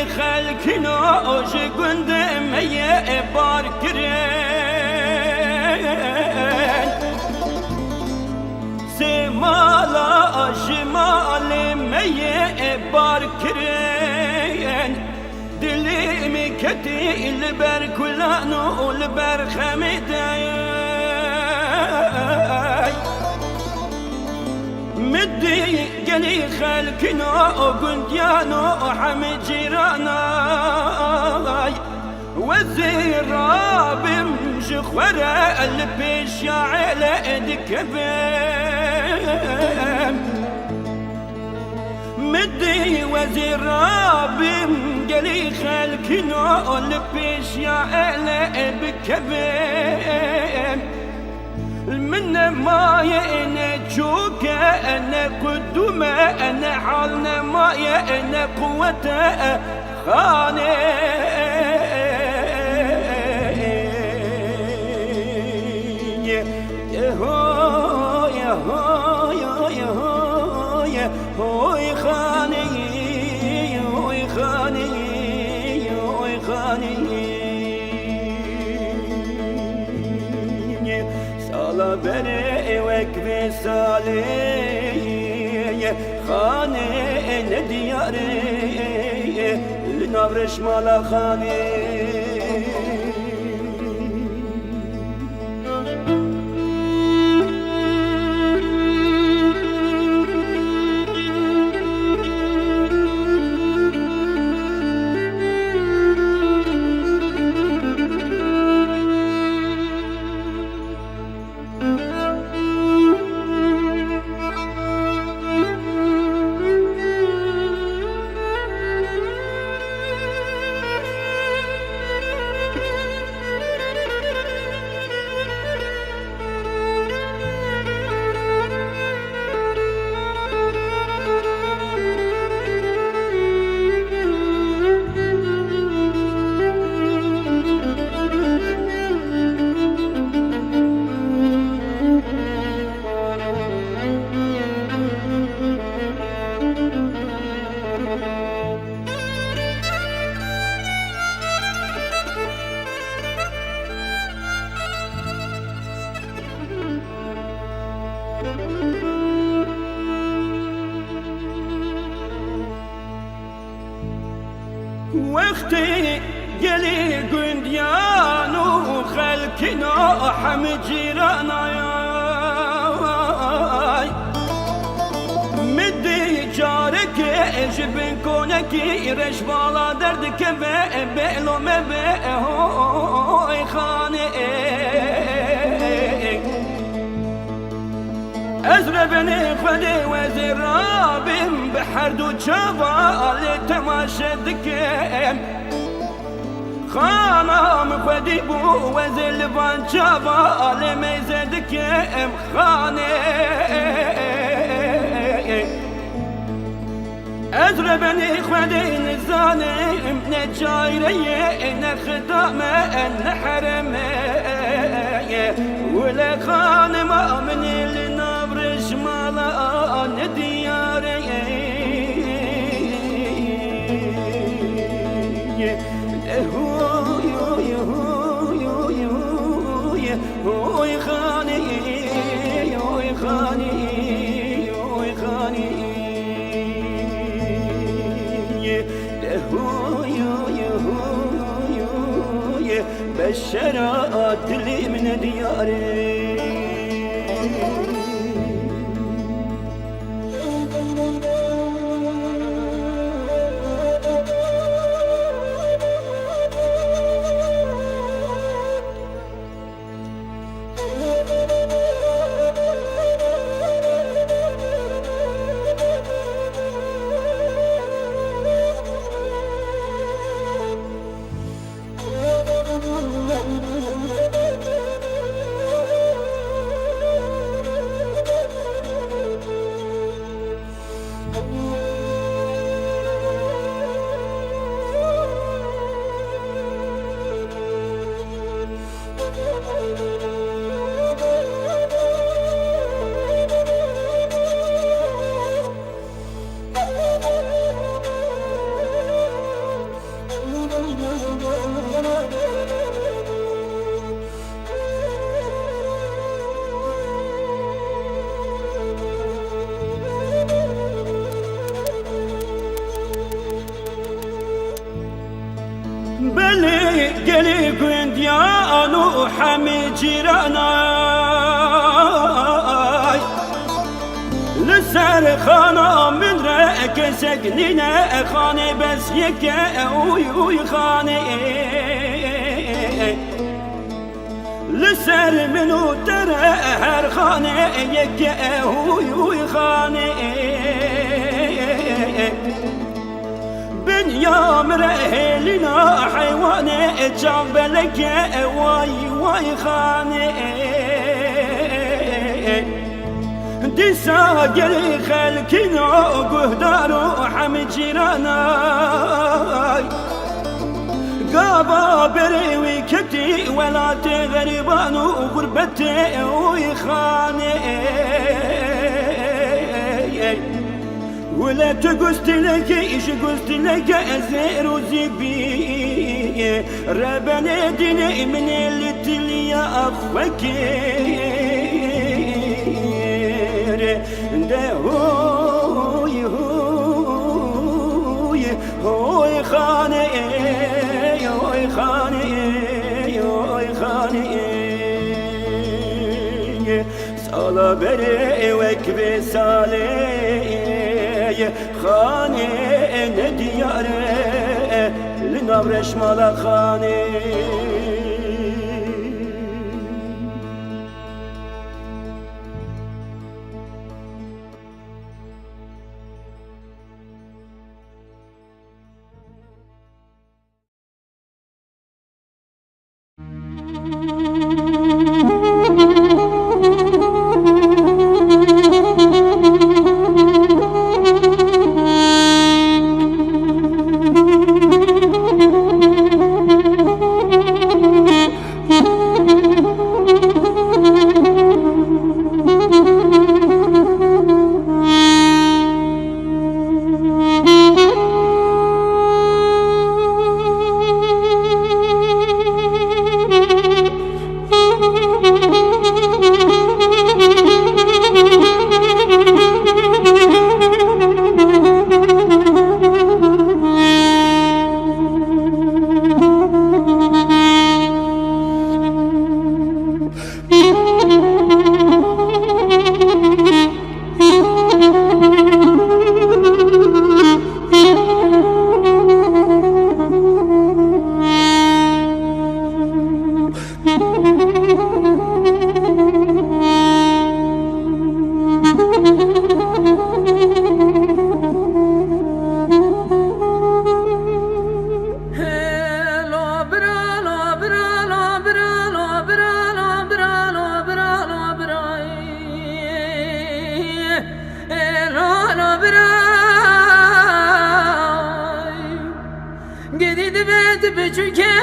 قلي خلكنا أوش قندم هي باركرين سمالا أجمال مي باركرين دلي مكتي البر كلانو البر خمداي مدي قلي خلكنا وقنديانو حمد جيراناي والزراب مجخورة البيش يا عيلة دكبام مدي وزراب قلي خلكنا البيش يا عيلة بكبام من ما ينجوك أنا قدوم أنا حالنا ما يأنا قوة خاني يهو يهو يهو يهو خاني يهو خاني يهو خاني سالا بري وكبي سالي خاني ندياري لنبرش مالا خاني وقتي قلي قنديانو خلكنا حمد جيرانا مدي جارك جبن كونك رش بالا دردك بقلو مبهوي خاني ازر بني خدي وزرابم بحردو جوال تماشدكم خانم خدي بو وزلبان جوال ميزدكم خاني ازر بني خدي نزانم نجايري نخدام نحرمي ولا خانم من النبرش مالا ندياري هوي خاني هوي خاني هوي خاني هوي بشرات لي من دياري بلي قلي قند يا نوح من جيراناي لسر خانا من رأك سقنينا خاني بس يكا اوي خاني لسر منو ترى هر خاني يكا اوي خاني بنيا مرهلنا حيواني جنبلك واي خاني ديسا قلي خلكنا قهدارو حمي جيراناي قابا بريوي كبتي ولا تغربانو غربتي ويخاني ولا تقست لك ايش قست لك ازير وزبي ربنا ديني من اللي تليا افكير ده هوي خاني هوي خاني سالا بري وكبي سالي خاني ندياري لنبرش مالا خاني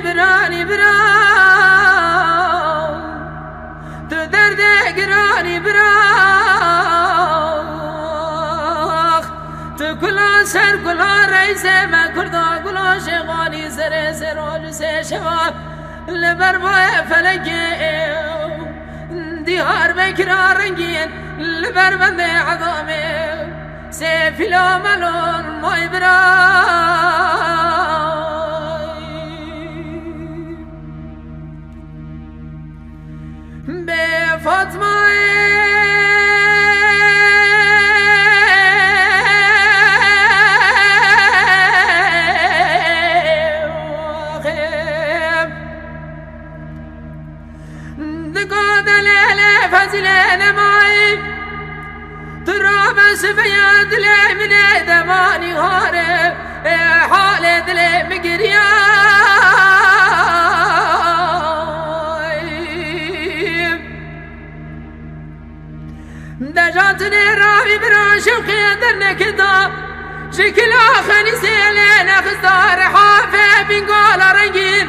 براني براو تو درد گرانی براخ تو کلا سر کلا رئیس من کردا کلا شغانی سر سراج سے شوا لبر بای فلگی دیار بکرا رنگین لبر بند عظامی سیفلا ملون مای براو فاطمه دقاد ليلة فزلين معي تراب سفيان دلي من دماني هارب حال دلي مقريان دجاتني رابي براشوقي درنك دا شكلا خاني سيلين اخستار حافي بنقول رنجين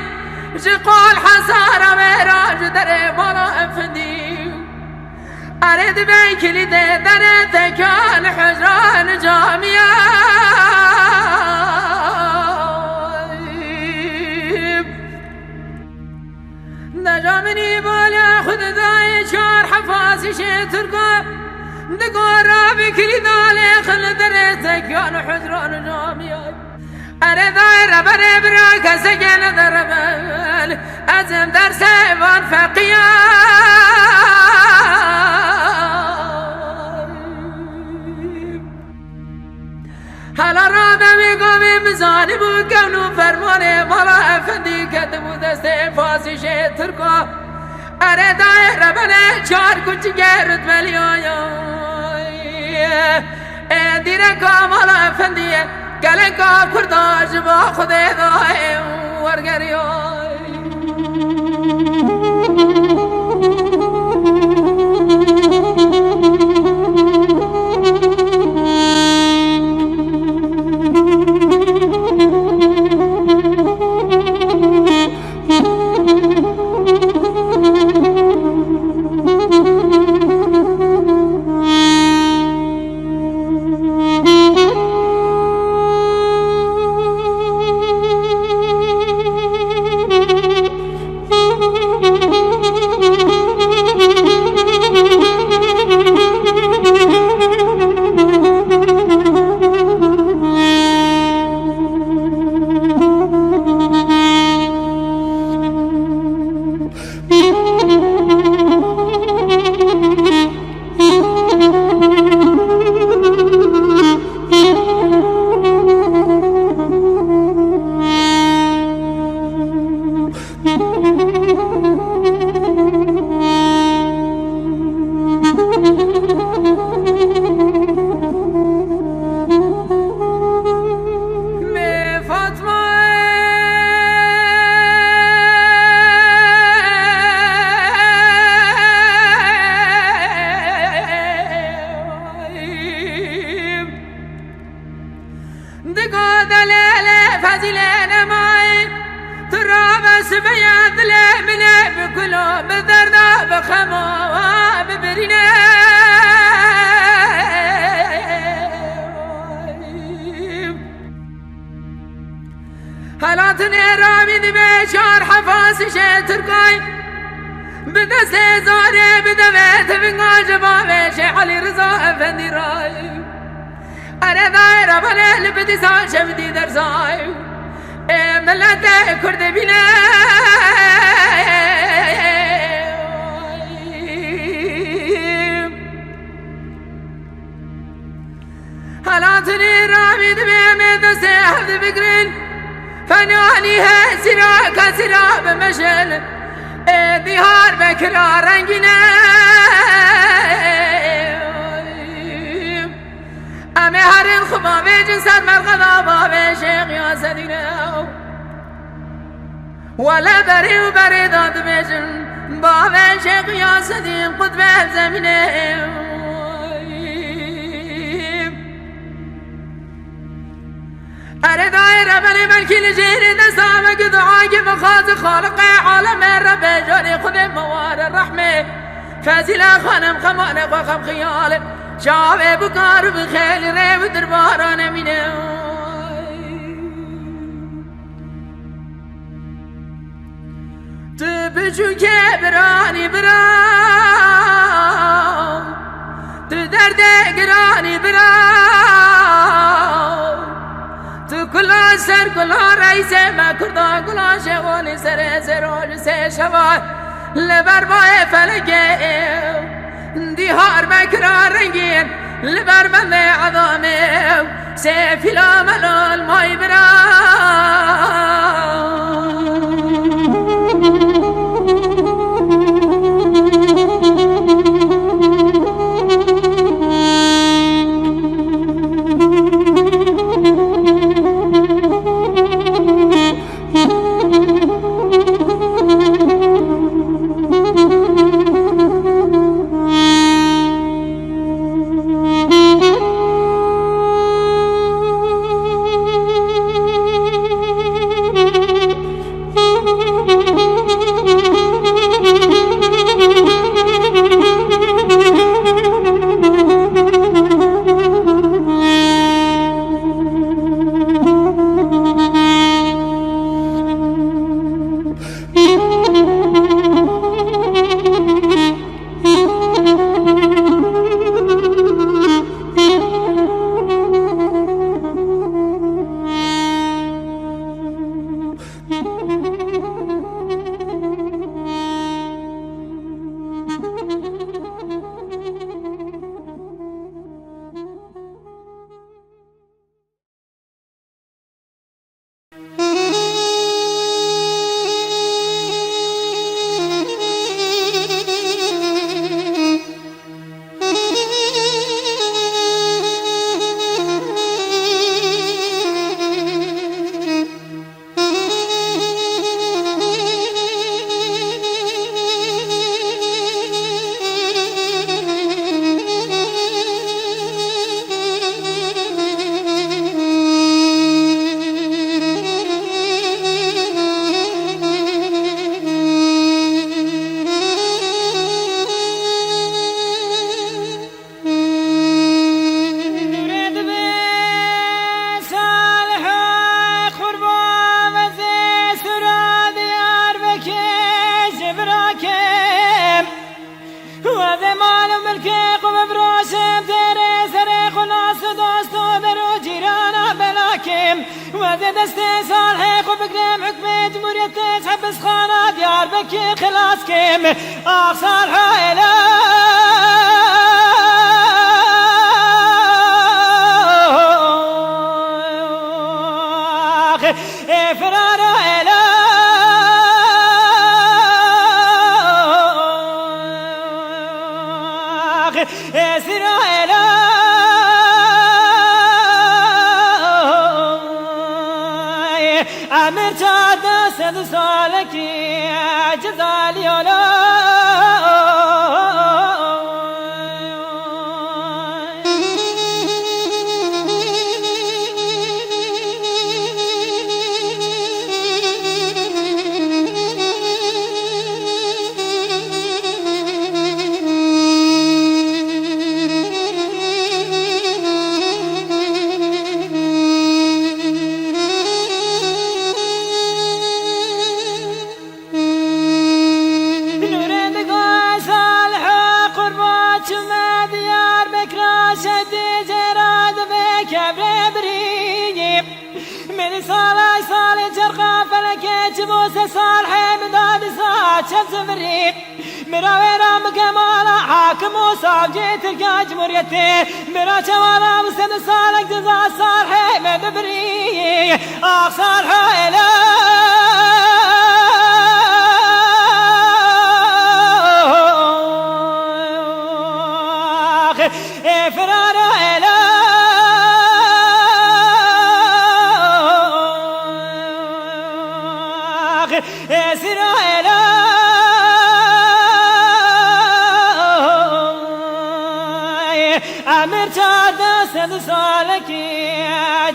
شقول حسارة ميراج دري بلا افندي اريد بيك لي دريت كان حجران جامية نجامني بالي خذ ذاي شار حفاسي شي ترقى دقورا بكري دالي خل دريتك كان حجران جامية اره دایر بره برا کسی که نداره بل ازم در سیوان فقیم حالا را بمیگومی بزانی بود کنو فرمانه مالا افندی کده بود دست فاسیش ترکا اره دایر بره چار کچی گرد ولی دیره کامالا افندیه گله کا کرداش با خود دای ورگری حالاتني رامي بشار حفاسي تركاي بدست زاري بدمت بنقاش بابي شي علي رضا افندي راي انا دايرة بنا لبدي سان شبدي درساي ملت كرد بنا حالاتني رامي بدست حفظ فكرين فنانی ہے سرا کا سرا بمشل دیہار بکرا رنگینه امی هرین خبابه جنسر مرغدا بابه شیخ یا سدینه ولا بری و بری داد بجن بابه شیخ یا سدین قطب زمینه اره دایر بنی ملکی لجیری دستامه که دعای بخواز خالق عالم رب جانی خود موار الرحمه فازیلا خانم خمانه و خم خیال شاوه بکار بخیل ریو درباران مینه تو بچو که برانی برام تو درد گرانی برام تو کلا سر کلا رئیس ما کردا کلا شغال سر زراج سه شوال لبر بای فلکه دیهار بکرار رنگین لبر بند عظامه سه فیلا ملال مای برام وذي دستي صالحي وفكرم حكم جمهورية حبس خانة ديار بكي خلاص كيم صالحي إله فرار إله سر إله أمر جاد سد سالكي جزالي صالحي من دادي صاد شمس مريق مراوينا مكمالا حاكم وصاب جيت القا جمهوريتي مرا شوالا وسند صالح جزا صالحي من بريق صالحي إله فرار إله سر إله أمر جاد سد سالكي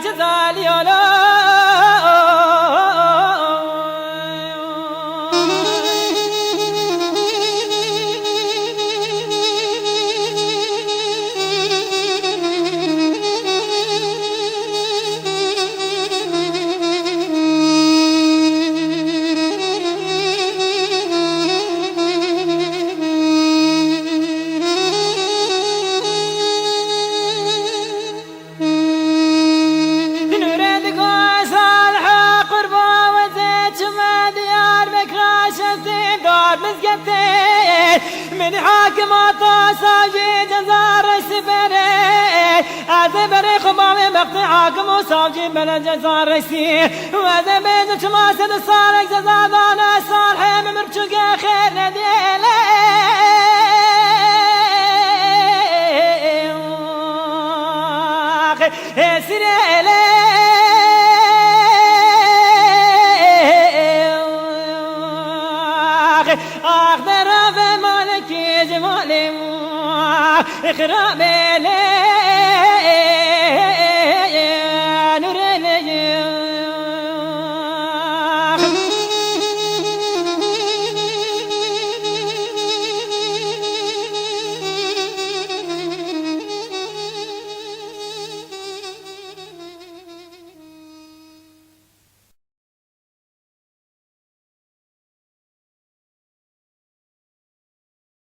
جزالي من حاكم صاجي جزار السبري أذبري خمامي مقطع حاكم وصاجي بلا جزار رسي وذا بيزك ما سد صارك جزا دانا صالحي من مرشق خير نديلي سري إلي أخضر في مالكي جمالي إخرامي لي